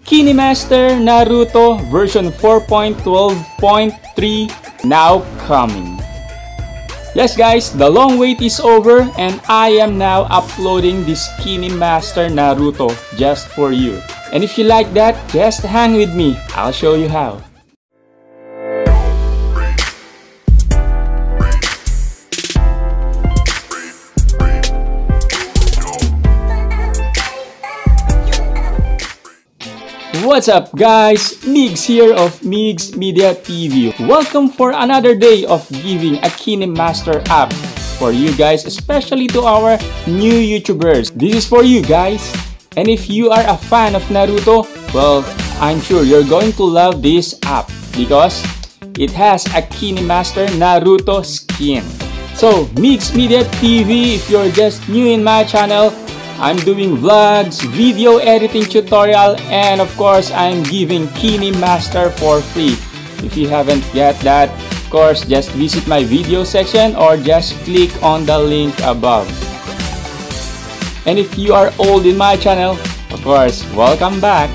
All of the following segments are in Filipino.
KINEMASTER Naruto version 4.12.3 now coming. Yes guys, the long wait is over and I am now uploading this KINEMASTER Naruto just for you. And if you like that, just hang with me. I'll show you how. What's up guys, Migs here of Migs Media TV. Welcome for another day of giving a KINEMASTER app for you guys, especially to our new YouTubers. This is for you guys. And if you are a fan of Naruto, well, I'm sure you're going to love this app because it has a KINEMASTER Naruto skin. So, Migs Media TV, if you're just new in my channel, I'm doing vlogs, video editing tutorial, and of course, I'm giving KINEMASTER for free. If you haven't got that, of course, just visit my video section or just click on the link above. And if you are old in my channel, of course, welcome back.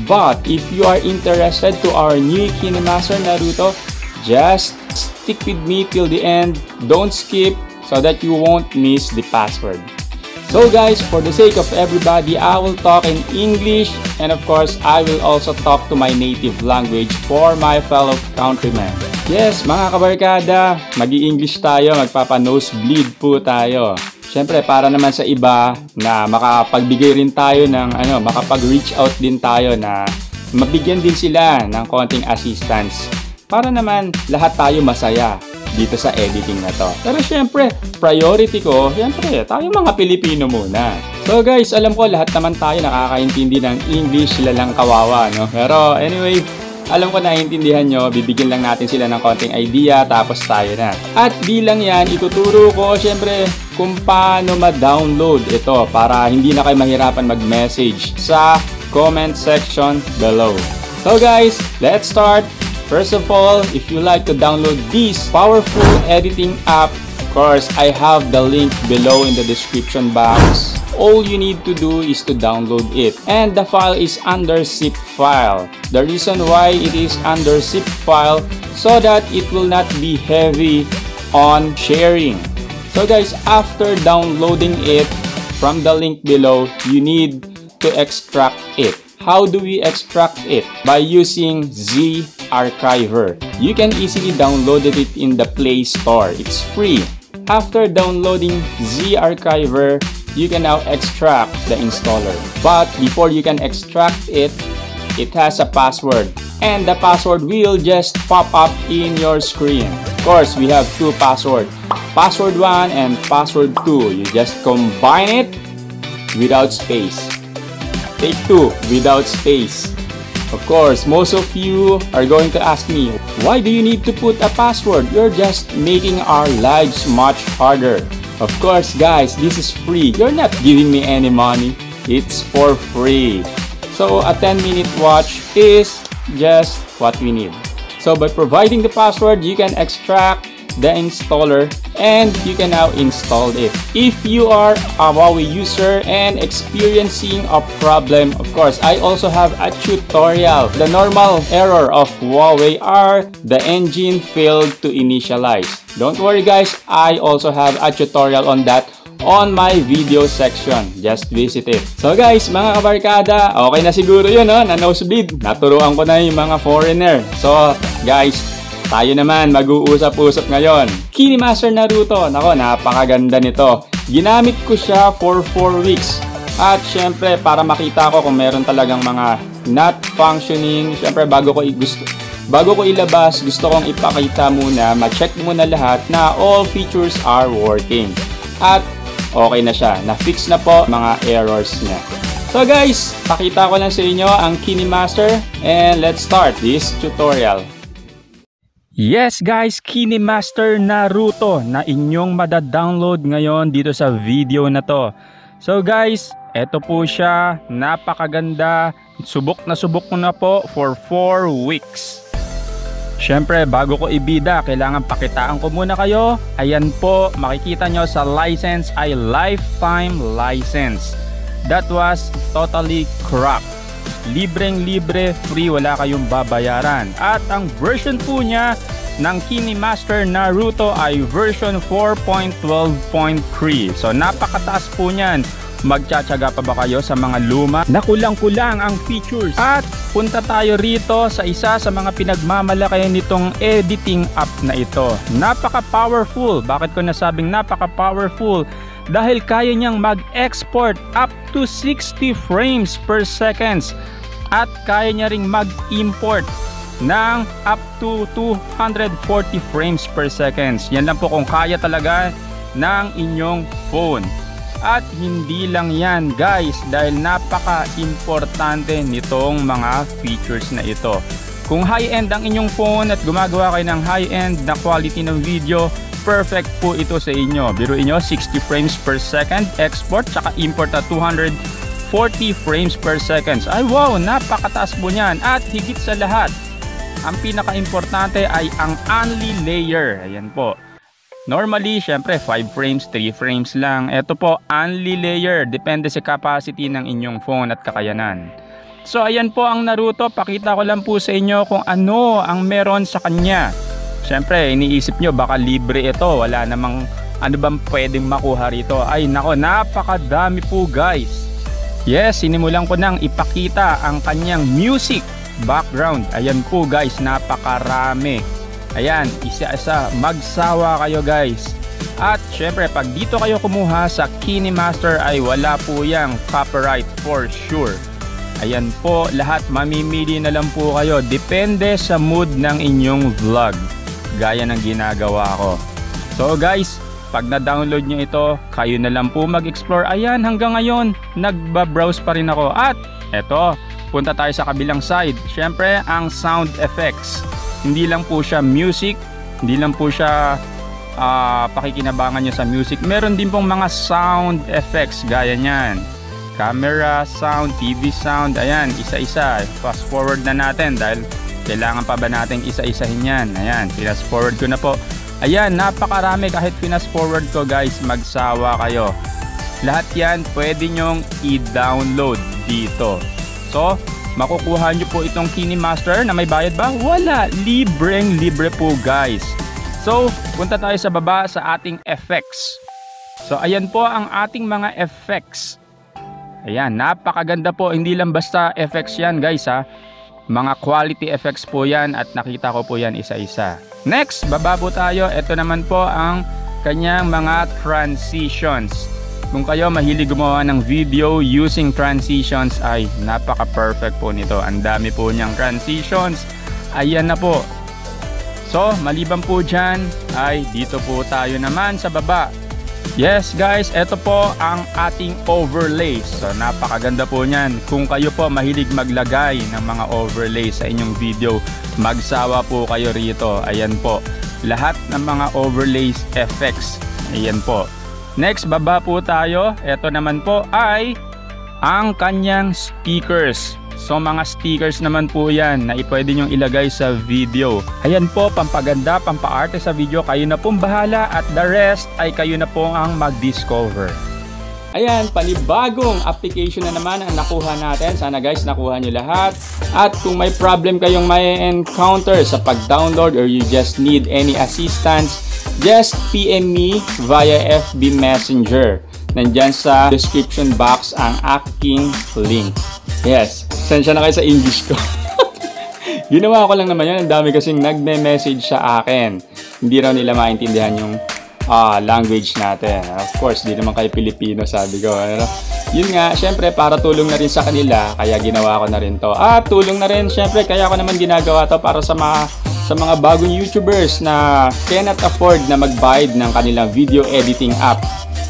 But if you are interested to our new KINEMASTER Naruto, just stick with me till the end. Don't skip so that you won't miss the password. So guys, for the sake of everybody, I will talk in English and of course, I will also talk to my native language for my fellow countrymen. Yes, mga kabarkada, mag-i-English tayo, magpapa-nosebleed po tayo. Siyempre, para naman sa iba na makapagbigay rin tayo ng makapag-reach out din tayo na mabigyan din sila ng konting assistance. Para naman lahat tayo masaya dito sa editing na to. Pero syempre, priority ko, syempre, tayo mga Pilipino muna. So guys, alam ko lahat naman tayo nakakaintindi ng English, sila lang kawawa, no? Pero anyway, alam ko naiintindihan nyo, bibigyan lang natin sila ng konting idea, tapos tayo na. At bilang yan, ituturo ko, syempre, kung paano ma-download ito para hindi na kayo mahirapan mag-message sa comment section below. So guys, let's start. First of all, if you like to download this powerful editing app, of course, I have the link below in the description box. All you need to do is to download it. And the file is under zip file. The reason why it is under zip file, so that it will not be heavy on sharing. So guys, after downloading it from the link below, you need to extract it. How do we extract it? By using Z Archiver. You can easily download it in the Play Store. It's free. After downloading Z Archiver, you can now extract the installer. But before you can extract it, it has a password. And the password will just pop up in your screen. Of course, we have two passwords. PASSWORD1 and PASSWORD2. You just combine it without space. Take two without space. Of course, most of you are going to ask me, why do you need to put a password? You're just making our lives much harder. Of course, guys, this is free. You're not giving me any money. It's for free. So a 10-minute watch is just what we need. So by providing the password, you can extract the installer and you can now install it. If you are a Huawei user and experiencing a problem, of course, I also have a tutorial. The normal error of Huawei are the engine failed to initialize. Don't worry guys, I also have a tutorial on that on my video section. Just visit it. So guys, mga kabarkada, okay na siguro yun, no? Na nosebleed. Naturuan ko na yung mga foreigner. So guys, tayo naman mag-uusap-usap ngayon. KINEMASTER Naruto. Nako, napakaganda nito. Ginamit ko siya for 4 weeks. At syempre, para makita ko kung meron talagang mga not functioning, syempre bago ko ilabas, gusto kong ipakita muna, ma-check muna lahat na all features are working. At okay na siya. Na-fix na po mga errors niya. So guys, pakita ko lang sa inyo ang KINEMASTER and let's start this tutorial. Yes guys, KINEMASTER Naruto na inyong madadownload ngayon dito sa video na to. So guys, eto po siya, napakaganda. Subok ko na po for 4 weeks. Syempre, bago ko ibida, kailangan pakitaan ko muna kayo. Ayan po, makikita nyo sa license ay lifetime license. That was totally cracked. Libreng-libre, free, wala kayong babayaran. At ang version po niya ng KINEMASTER Naruto ay version 4.12.3. So napakataas po niyan. Magtsatsaga pa ba kayo sa mga luma na kulang-kulang ang features? At punta tayo rito sa isa sa mga pinagmamalakayan nitong editing app na ito. Napaka-powerful. Bakit ko nasabing napaka-powerful? Dahil kaya niyang mag-export up to 60 frames per seconds at kaya niya ring mag-import ng up to 240 frames per seconds. Yan lang po kung kaya talaga ng inyong phone. At hindi lang yan guys, dahil napaka-importante nitong mga features na ito. Kung high-end ang inyong phone at gumagawa kayo ng high-end na quality ng video, perfect po ito sa inyo. Biruin nyo, 60 frames per second export, tsaka import at 240 frames per second. Ay wow, napakataas po niyan. At higit sa lahat, ang pinaka-importante ay ang only layer. Ayan po. Normally, syempre 5 frames, 3 frames lang. Ito po, only layer. Depende sa capacity ng inyong phone at kakayanan. So, ayan po ang Naruto. Pakita ko lang po sa inyo kung ano ang meron sa kanya. Syempre, iniisip nyo, baka libre ito. Wala namang ano bang pwedeng makuha rito. Ay, nako, napakadami po guys. Yes, sinimulan ko nang ipakita ang kanyang music background. Ayan po guys, napakarami. Ayan, isa-isa, magsawa kayo guys. At syempre, pag dito kayo kumuha sa KINEMASTER ay wala po yang copyright for sure. Ayan po, lahat mamimili na lang po kayo. Depende sa mood ng inyong vlog, gaya ng ginagawa ko. So guys, pag na-download nyo ito, kayo na lang po mag-explore. Ayan, hanggang ngayon, nagbabrowse pa rin ako. At eto, punta tayo sa kabilang side. Syempre, ang sound effects. Hindi lang po siya music, hindi lang po siya pakikinabangan nyo sa music. Meron din pong mga sound effects gaya nyan. Camera sound, TV sound, ayan, isa-isa. Fast forward na natin dahil kailangan pa ba natin isa-isahin yan. Ayan, fast forward ko na po. Ayan, napakarami. Kahit fast forward ko guys, magsawa kayo. Lahat yan pwede nyong i-download dito. So, makukuha nyo po itong KINEMASTER na may bayad ba? Wala, libreng-libre po guys. So, punta tayo sa baba sa ating effects. So, ayan po ang ating mga effects. Ayan, napakaganda po. Hindi lang basta effects yan guys ha. Mga quality effects po yan at nakita ko po yan isa-isa. Next, baba po tayo. Ito naman po ang kanyang mga transitions. Kung kayo mahilig gumawa ng video using transitions ay napaka-perfect po nito. Ang dami po niyang transitions. Ayan na po. So, maliban po dyan ay dito po tayo naman sa baba. Yes guys, ito po ang ating overlays. So, napakaganda po niyan. Kung kayo po mahilig maglagay ng mga overlays sa inyong video, magsawa po kayo rito. Ayan po. Lahat ng mga overlays effects. Ayan po. Next, baba po tayo. Ito naman po ay ang kanyang speakers. So, mga stickers naman po yan na pwede nyong ilagay sa video. Ayan po, pampaganda, pampaarte sa video. Kayo na pong bahala at the rest ay kayo na po ang mag-discover. Ayan, panibagong application na naman ang nakuha natin. Sana guys, nakuha nyo lahat. At kung may problem kayong may encounter sa pag-download or you just need any assistance, just PM me via FB Messenger. Nandyan sa description box ang aking link. Yes, sensya na kayo sa English ko. Ginawa ko lang naman yun. Ang dami kasing nagme-message sa akin. Hindi raw nila maintindihan yung language natin. Of course, di naman kayo Pilipino, sabi ko. Yun nga, syempre, para tulong na rin sa kanila, kaya ginawa ko na rin to. At tulong na rin, syempre, kaya ko naman ginagawa to para sa mga bagong YouTubers na cannot afford na magbayad ng kanilang video editing app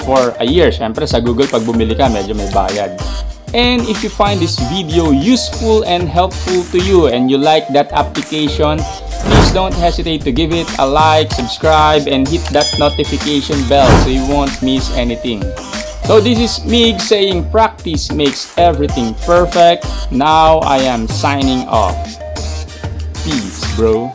for a year. Syempre, sa Google, pag bumili ka, medyo may bayad. And if you find this video useful and helpful to you and you like that application, please don't hesitate to give it a like, subscribe, and hit that notification bell so you won't miss anything. So this is Mig saying practice makes everything perfect. Now I am signing off. Peace, bro.